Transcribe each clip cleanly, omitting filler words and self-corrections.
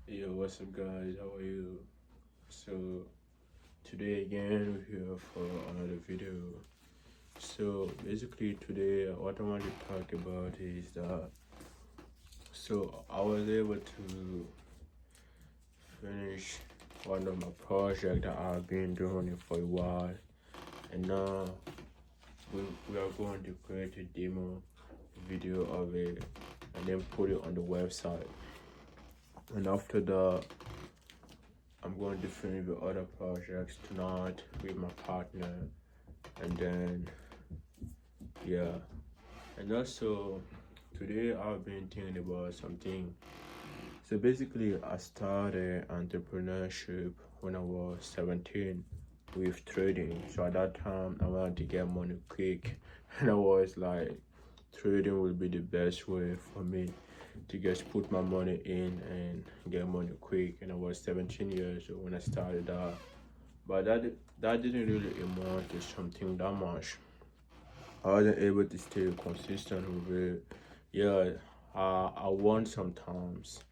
Yo, what's up, guys? How are you? So, today again, we're here for another video. So, basically, today, what I want to talk about is that I was able to finish one of my projects that I've been doing for a while, and now we, we are going to create a demo video of it and then put it on the website. And after that, I'm going to finish the other projects tonight with my partner, and then yeah. And also today I've been thinking about something. So basically, I started entrepreneurship when I was 17 with trading. So at that time, I wanted to get money quick, and I was like, trading will be the best way for me to just put my money in and get money quick. And I was 17 years old when I started that, but that didn't really amount to something that much. I wasn't able to stay consistent with it. Yeah, I won sometimes,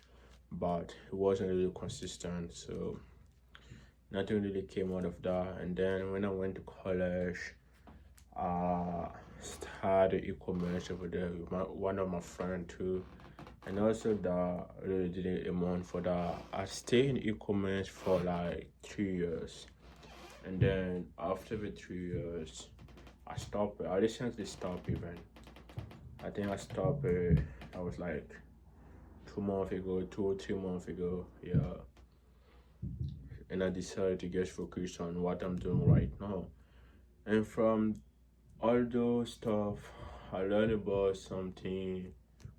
but it wasn't really consistent. So nothing really came out of that. And then when I went to college, I started e-commerce over there with one of my friends too. And also that really didn't amount for that. I stayed in e-commerce for like 3 years. And then after the 3 years, I stopped. I recently stopped even. I think I stopped. I was like 2 months ago, 2 or 3 months ago. Yeah, and I decided to get focused on what I'm doing right now. And from all those stuff, I learned about something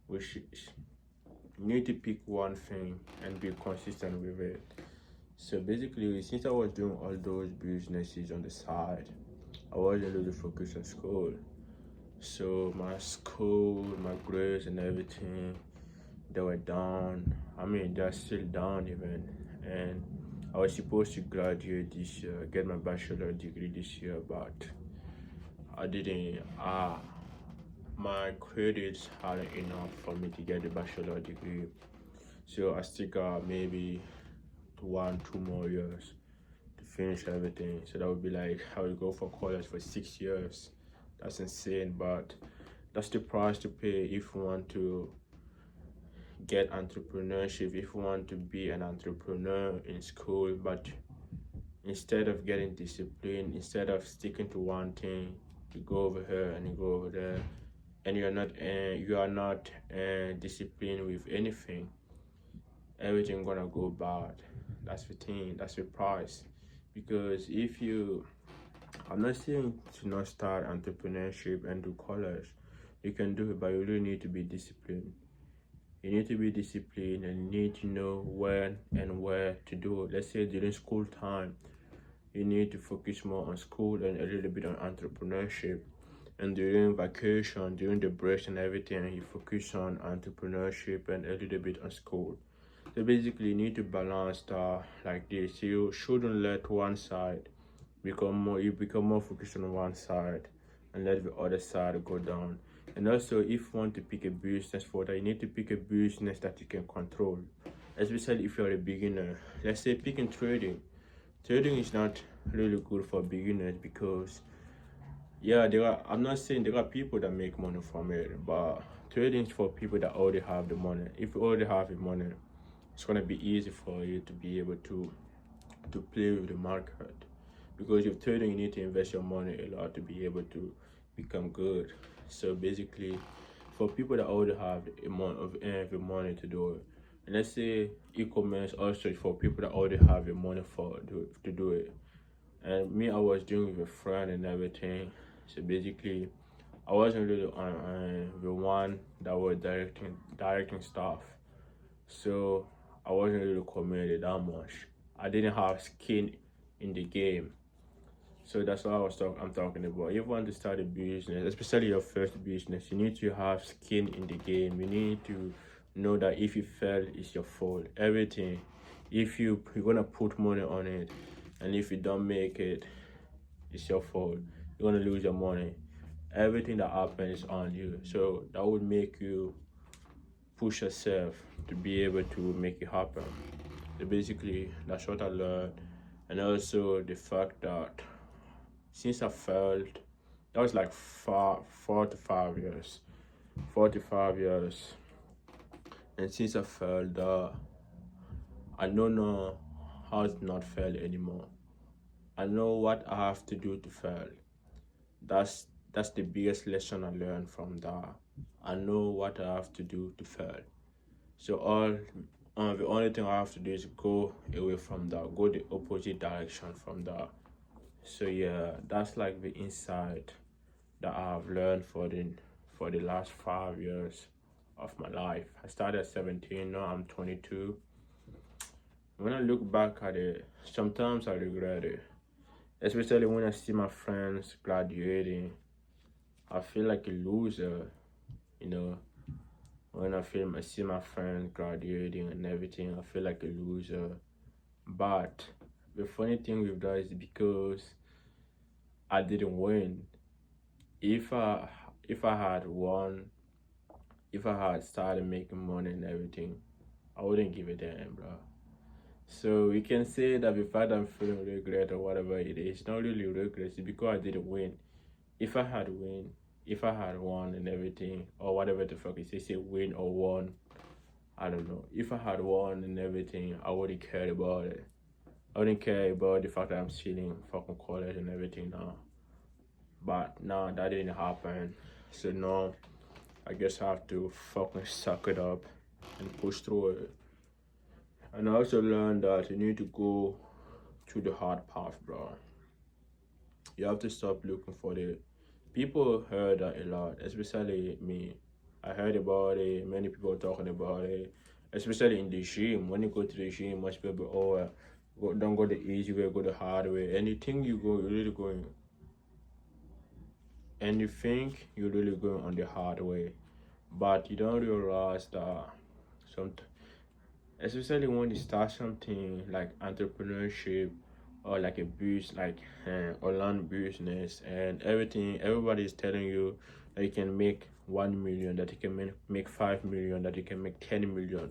which is you need to pick one thing and be consistent with it. So basically, since I was doing all those businesses on the side, I wasn't really focused on school. So my school, my grades and everything, they were down. I mean, they're still down even. And I was supposed to graduate this year, get my bachelor degree this year, but I didn't. My credits aren't enough for me to get the bachelor degree. So I still got maybe 2 more years to finish everything. So that would be like I would go for college for 6 years. That's insane, but that's the price to pay if you want to get entrepreneurship, if you want to be an entrepreneur in school. But instead of getting disciplined, instead of sticking to one thing, you go over here and you go over there, and you are not disciplined with anything, everything gonna go bad. That's the thing, that's the price. Because if you I'm not saying to not start entrepreneurship and do college. You can do it, but you really need to be disciplined. You need to be disciplined and you need to know when and where to do it. Let's say during school time, you need to focus more on school and a little bit on entrepreneurship. And during vacation, during the breaks and everything, you focus on entrepreneurship and a little bit on school. So basically, you need to balance that like this. You shouldn't let one side you become more focused on one side and let the other side go down. And also, if you want to pick a business for that, you need to pick a business that you can control, especially if you're a beginner. Let's say picking trading is not really good for beginners because yeah, I'm not saying there are people that make money from it, but trading is for people that already have the money. If you already have the money, it's gonna be easy for you to be able to play with the market. Because if trading, you need to invest your money a lot to be able to become good. So basically, for people that already have the amount of the money to do it, and let's say e-commerce also is for people that already have the money to do it. And me, I was doing with a friend and everything. So basically, I wasn't really on the one that was directing stuff. So I wasn't really committed that much. I didn't have skin in the game. So that's what I'm talking about. If you want to start a business, especially your first business, you need to have skin in the game. You need to know that if you fail, it's your fault. Everything. If you're gonna put money on it, and if you don't make it, it's your fault. You're gonna lose your money. Everything that happens is on you. So that would make you push yourself to be able to make it happen. So basically, that's what I learned. And also the fact that since I failed, that was like 4 to 5 years. 4 to 5 years. And since I failed, I don't know how to not fail anymore. I know what I have to do to fail. That's the biggest lesson I learned from that. I know what I have to do to fail. So the only thing I have to do is go away from that, go the opposite direction from that. So yeah, that's like the insight that I have learned for the last 5 years of my life. I started at 17, now I'm 22. When I look back at it, sometimes I regret it, especially when I see my friends graduating. I feel like a loser, you know. When I see my friends graduating and everything, I feel like a loser. But the funny thing with that is because I didn't win. If I if I had won, if I had started making money and everything, I wouldn't give a damn, bro. So you can say that the fact I'm feeling regret or whatever it is, it's not really regret, it's because I didn't win. If I had win, if I had won and everything, or whatever the fuck it is, say win or won, I don't know. If I had won and everything, I wouldn't care about it. I wouldn't care about the fact that I'm still fucking college and everything now. But now that didn't happen. So now I guess I have to fucking suck it up and push through it. And I also learned that you need to go to the hard path, bro. You have to stop looking for the people heard that a lot, especially me. I heard about it, many people talking about it, especially in the gym. When you go to the gym, most people, don't go the easy way, go the hard way. Anything you go, you're really going, and you think you're really going on the hard way, but you don't realize that some, especially when you start something like entrepreneurship or like a business, like online business and everything, everybody is telling you that you can make 1 million, that you can make 5 million, that you can make 10 million.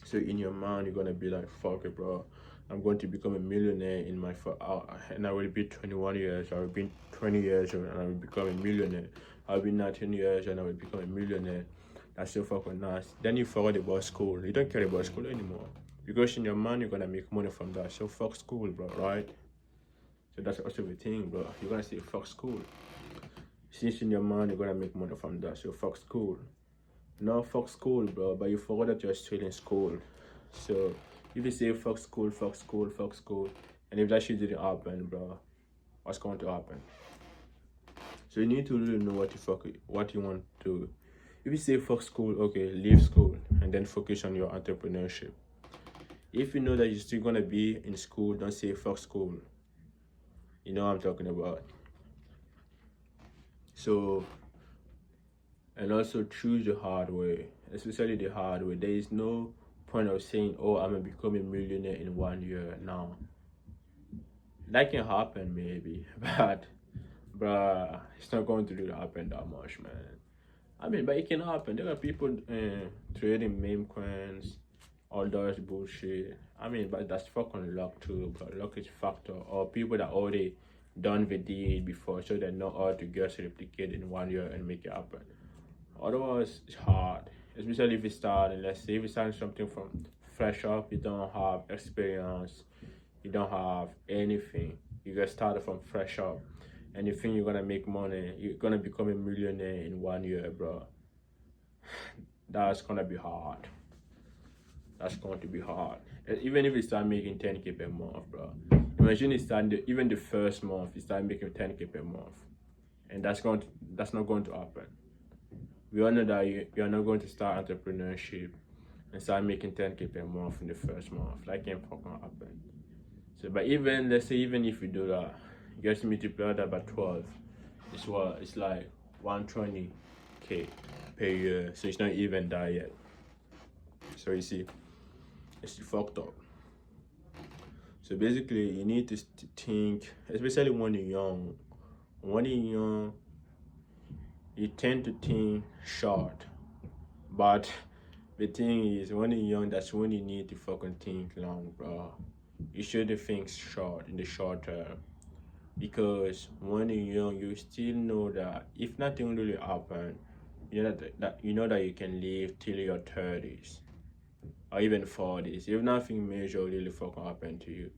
So in your mind, you're gonna be like, fuck it, bro. I'm going to become a millionaire in my and I will be 21 years. I will be 20 years and I will become a millionaire. I'll be 19 years and I will become a millionaire. That's so fucking nice. Then you forget about school. You don't care about school anymore because in your mind you're gonna make money from that. So fuck school, bro. Right? So that's also the thing, bro. You're gonna say fuck school. Since in your mind you're gonna make money from that. So fuck school. No, fuck school, bro, but you forgot that you're still in school. So if you say fuck school, fuck school, fuck school, and if that shit didn't happen, bro, what's going to happen? So you need to really know what you want to do. If you say fuck school, okay, leave school and then focus on your entrepreneurship. If you know that you're still gonna be in school, don't say fuck school. You know what I'm talking about. So, and also choose the hard way, especially the hard way. There is no point of saying, oh, I'm gonna become a millionaire in 1 year. Now that can happen maybe, but bruh, it's not going to really happen that much, man. I mean, but it can happen. There are people trading meme coins, all those bullshit. I mean, but that's fucking luck too, but luck is factor. Or people that already done the deed before, so they know how to just replicate in 1 year and make it happen. Otherwise, it's hard, especially if you start, and let's say if you start something from fresh up, you don't have experience, you don't have anything. You get started from fresh up, and you think you're gonna make money, you're gonna become a millionaire in 1 year, bro. That's gonna be hard. That's going to be hard. Even if you start making 10K per month, bro. Imagine you start even the first month, you start making 10K per month, and that's not going to happen. We all know that you're not going to start entrepreneurship and start making 10K per month in the first month. That can't fucking happen. So, but even let's say even if you do that, you just multiply that by 12. It's like 120K per year. So it's not even that yet. So you see, it's fucked up. So basically, you need to think, especially when you're young. When you're young, you tend to think short, but The thing is, when you're young, that's when you need to fucking think long, bro. You shouldn't think short in the short term. Because when you're young, you still know that if nothing really happen, you know that you can live till your 30s or even 40s. If nothing major really fucking happen to you,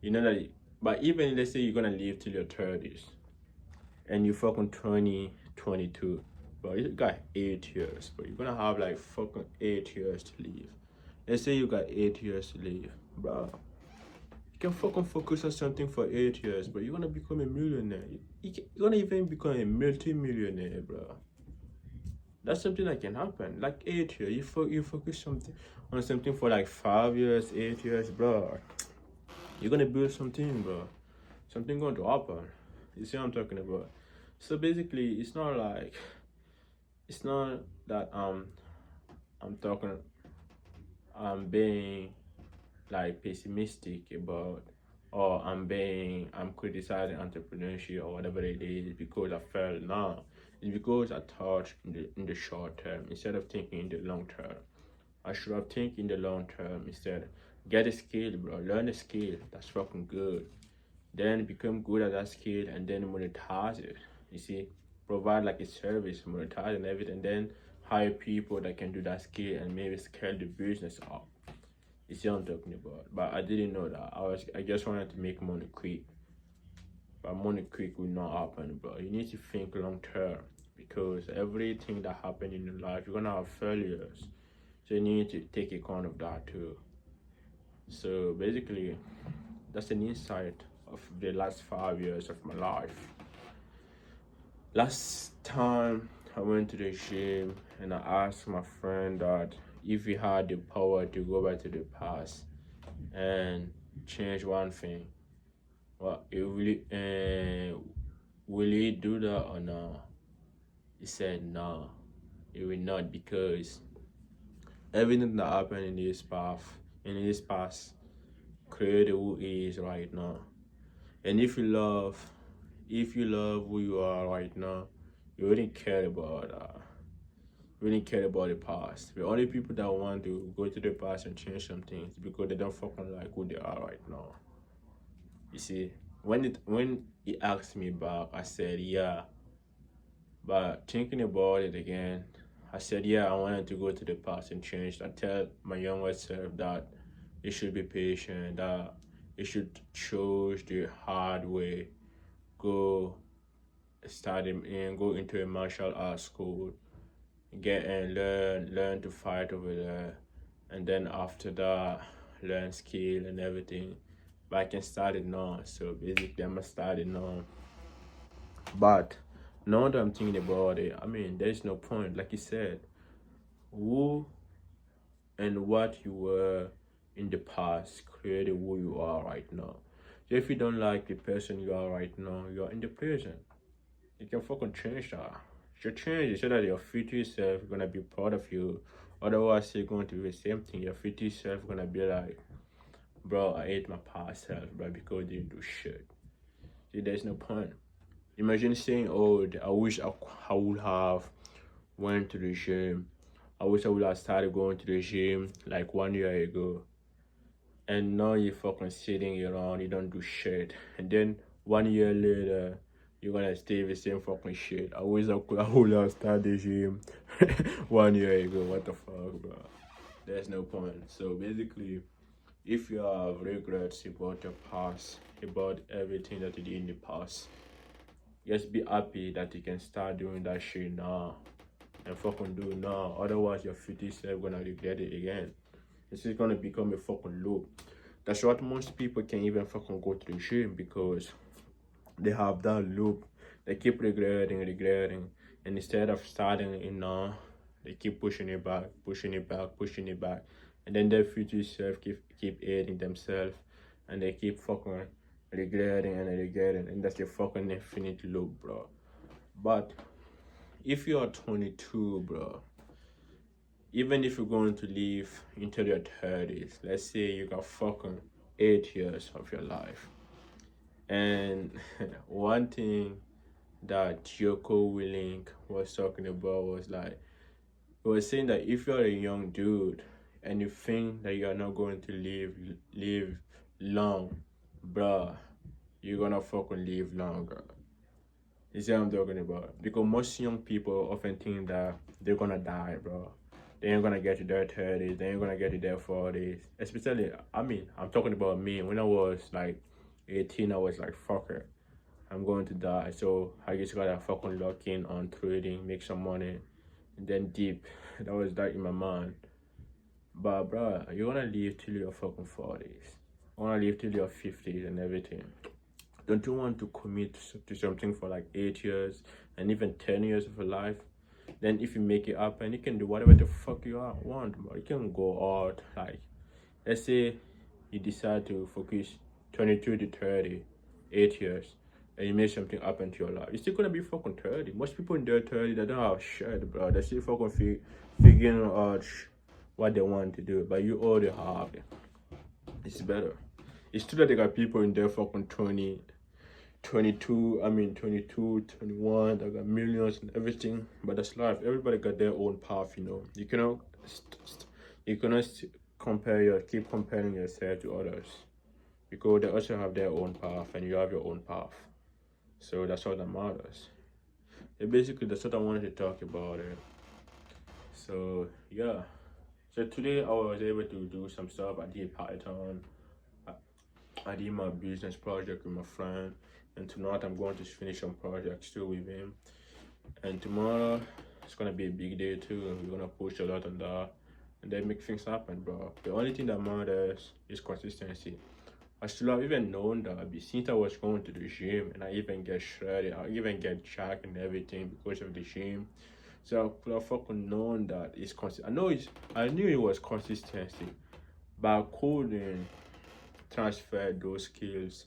you know that. But even let's say you're gonna live till your 30s and you fucking 20, 22, but you got 8 years, but you're gonna have like fucking 8 years to live. Let's say you got 8 years to live, bro. You can fucking focus on something for 8 years, but you're gonna become a millionaire. You're gonna even become a multi-millionaire, bro. That's something that can happen. Like 8 years, you focus something on something for like 5 years, 8 years, bro. You're gonna build something, bro. Something going to happen. You see what I'm talking about? So basically, it's not that I'm talking I'm being like pessimistic about, or I'm criticizing entrepreneurship or whatever it is because I failed. No, it's because I thought in the short term instead of thinking in the long term. I should have think in the long term instead. Get a skill, bro. Learn a skill. That's fucking good. Then become good at that skill and then monetize it. You see, provide like a service, monetize and everything. Then hire people that can do that skill and maybe scale the business up. You see what I'm talking about? But I didn't know that. I just wanted to make money quick. But money quick will not happen, bro. You need to think long term because everything that happens in your life, you're gonna have failures. So you need to take account of that too. So basically, that's an insight of the last 5 years of my life. Last time I went to the gym and I asked my friend that if he had the power to go back to the past and change one thing, well, will he do that or not? He said no, he will not because everything that happened in his past, created who he is right now. And if you love who you are right now, you wouldn't care about the past. The only people that want to go to the past and change some things because they don't fucking like who they are right now. You see, when he asked me back, I said yeah. But thinking about it again, I said yeah, I wanted to go to the past and change. I tell my younger self that you should be patient, that you should choose the hard way, go go into a martial arts school, get and learn to fight over there, and then after that learn skill and everything. But I can start it now, so basically I'm gonna start it now. But now that I'm thinking about it, I mean there's no point. Like you said, who and what you were in the past created who you are right now. So if you don't like the person you are right now, you're in the present. You can fucking change that. You change it so that your future self gonna be proud of you. Otherwise, you're going to do the same thing. Your future self gonna be like, bro, I hate my past self, bro, because they do shit. See, there's no point. Imagine saying, oh, I wish I would have went to the gym. I wish I would have started going to the gym like 1 year ago. And now you're fucking sitting around, you don't do shit. And then 1 year later, you're gonna stay the same fucking shit. I would have started the gym 1 year ago. What the fuck, bro? There's no point. So basically, if you have regrets about your past, about everything that you did in the past, just be happy that you can start doing that shit now and fucking do it now. Otherwise, your future self gonna regret it again. This is gonna become a fucking loop. That's what most people can even fucking go to the gym because they have that loop. They keep regretting, and instead of starting it now, they keep pushing it back, pushing it back, and then their future self keep hating themselves, and they keep fucking regretting, and that's a fucking infinite loop, bro. But if you are 22, bro, even if you're going to live into your 30s, let's say you got fucking 8 years of your life. And one thing that Joko Willink was talking about was like, He was saying that if you're a young dude and you think that you're not going to live long, bruh, you're gonna fucking live longer. You see what I'm talking about? Because most young people often think that they're gonna die, bro. They ain't gonna get to their 30s, they ain't gonna get to their 40s. Especially, I mean, I'm talking about me. When I was like 18, I was like, fuck it, I'm going to die. So I just gotta fucking lock in on trading, make some money, and then deep. That was that in my mind. But, bro, you're gonna live till your fucking 40s. You're gonna live till your 50s and everything. Don't you want to commit to something for like 8 years and even 10 years of your life? Then if you make it happen, you can do whatever the fuck you want, bro. You can go out, like, let's say you decide to focus 22 to 30, 8 years, and you make something happen to your life. You're still gonna be fucking 30. Most people in their 30, they don't have shit, bro. They're still fucking figuring out what they want to do, but you already have it. It's better. It's true that they got people in their fucking 22, 21, they got millions and everything, but that's life. Everybody got their own path, you know. You cannot keep comparing yourself to others, because they also have their own path and you have your own path. So that's all that matters. And basically, that's what I wanted to talk about it. So yeah. So today I was able to do some stuff. I did Python. I did my business project with my friend, and tonight I'm going to finish some projects too with him. And tomorrow it's gonna be a big day too. We're gonna push a lot on that, and then make things happen, bro. The only thing that matters is consistency. I should have even known that since I was going to the gym and I even get shredded, I even get jacked and everything because of the gym. So I could have fucking known that it's consistent. I knew it was consistency, but I couldn't transfer those skills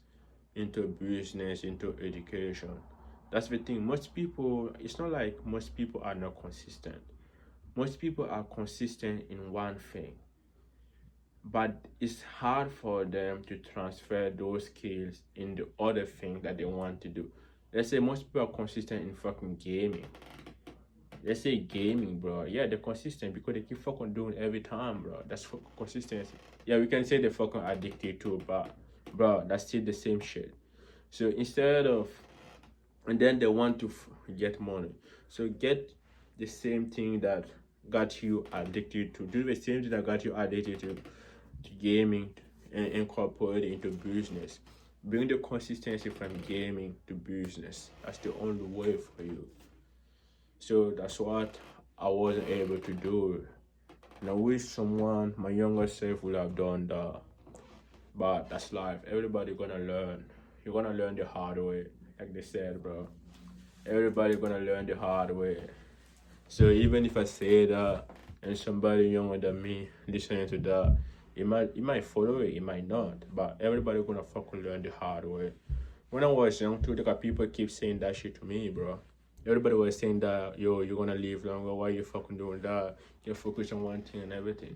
into business, into education. That's the thing. Most people, it's not like most people are not consistent. Most people are consistent in one thing, but it's hard for them to transfer those skills in the other thing that they want to do. Let's say most people are consistent in fucking gaming. Let's say gaming, bro. Yeah, they're consistent because they keep fucking doing every time, bro. That's fucking consistency. Yeah, we can say they're fucking addicted too, but bro, that's still the same shit. So instead of, and then they want to get money. So get the same thing that got you addicted to. Do the same thing that got you addicted to gaming and incorporate it into business. Bring the consistency from gaming to business. That's the only way for you. So that's what I wasn't able to do. And I wish my younger self would have done that. But that's life. Everybody gonna learn. You're gonna learn the hard way, like they said, bro. Everybody gonna learn the hard way. So even if I say that and somebody younger than me listening to that, it might follow it, it might not. But everybody gonna fucking learn the hard way. When I was young too, people keep saying that shit to me, bro. Everybody was saying that, yo, you're gonna live longer, why you fucking doing that? You're focused on one thing and everything.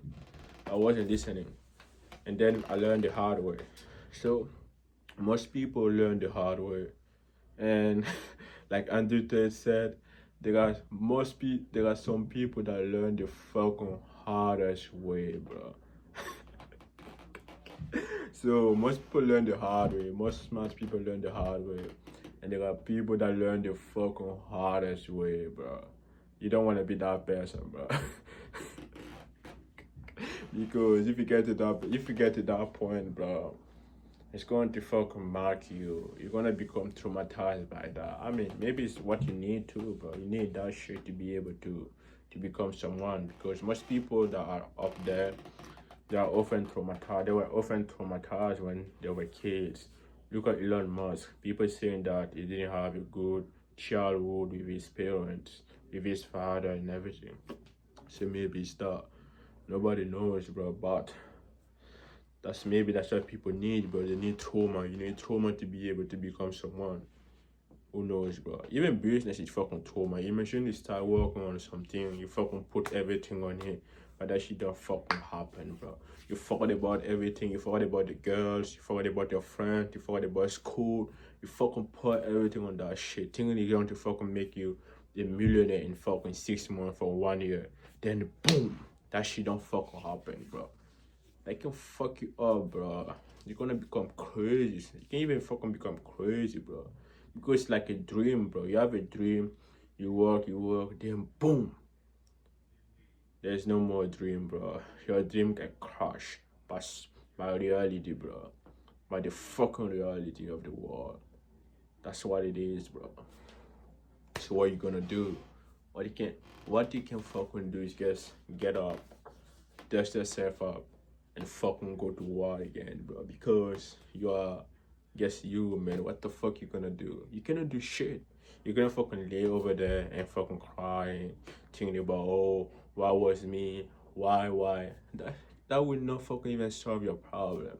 I wasn't listening. And then I learned the hard way. So most people learn the hard way. And like Andrew Tate said, there are some people that learn the fucking hardest way, bro. So most people learn the hard way. Most smart people learn the hard way. And there are people that learn the fucking hardest way, bro. You don't want to be that person, bro. Because if you get to that point, bro, it's going to fucking mark you. You're gonna become traumatized by that. I mean, maybe it's what you need to, bro. You need that shit to be able to become someone. Because most people that are up there, they are often traumatized. They were often traumatized when they were kids. Look at Elon Musk. People saying that he didn't have a good childhood with his parents, with his father and everything. So maybe it's that. Nobody knows, bro, but that's what people need, bro. They need trauma. You need trauma to be able to become someone. Who knows, bro? Even business is fucking trauma. Imagine you start working on something, you fucking put everything on it, but that shit don't fucking happen, bro. You forgot about everything. You forgot about the girls. You forgot about your friends. You forgot about school. You fucking put everything on that shit. Thinking you're going to fucking make you a millionaire in fucking 6 months or 1 year. then boom, that shit don't fucking happen, bro. That can fuck you up, bro. You're gonna become crazy. You can even fucking become crazy, bro. Because it's like a dream, bro. You have a dream, you work, then boom. There's no more dream, bro. Your dream can crash by reality, bro. By the fucking reality of the world. That's what it is, bro. So what you gonna do? What you can fucking do is just get up, dust yourself up, and fucking go to war again, bro. Because you are, guess you, man. What the fuck you gonna do? You cannot do shit. You're gonna fucking lay over there and fucking cry, thinking about, oh, why was me? Why? That will not fucking even solve your problem.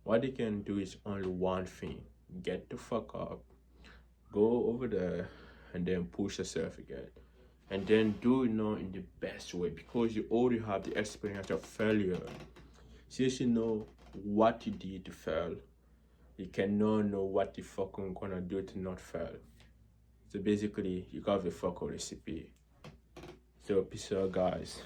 What they can do is only one thing: get the fuck up, go over there, and then push yourself again. And then do it now in the best way because you already have the experience of failure. Since you know what you did to fail, you cannot know what you fucking gonna do to not fail. So basically, you got the fucking recipe. So peace out, guys.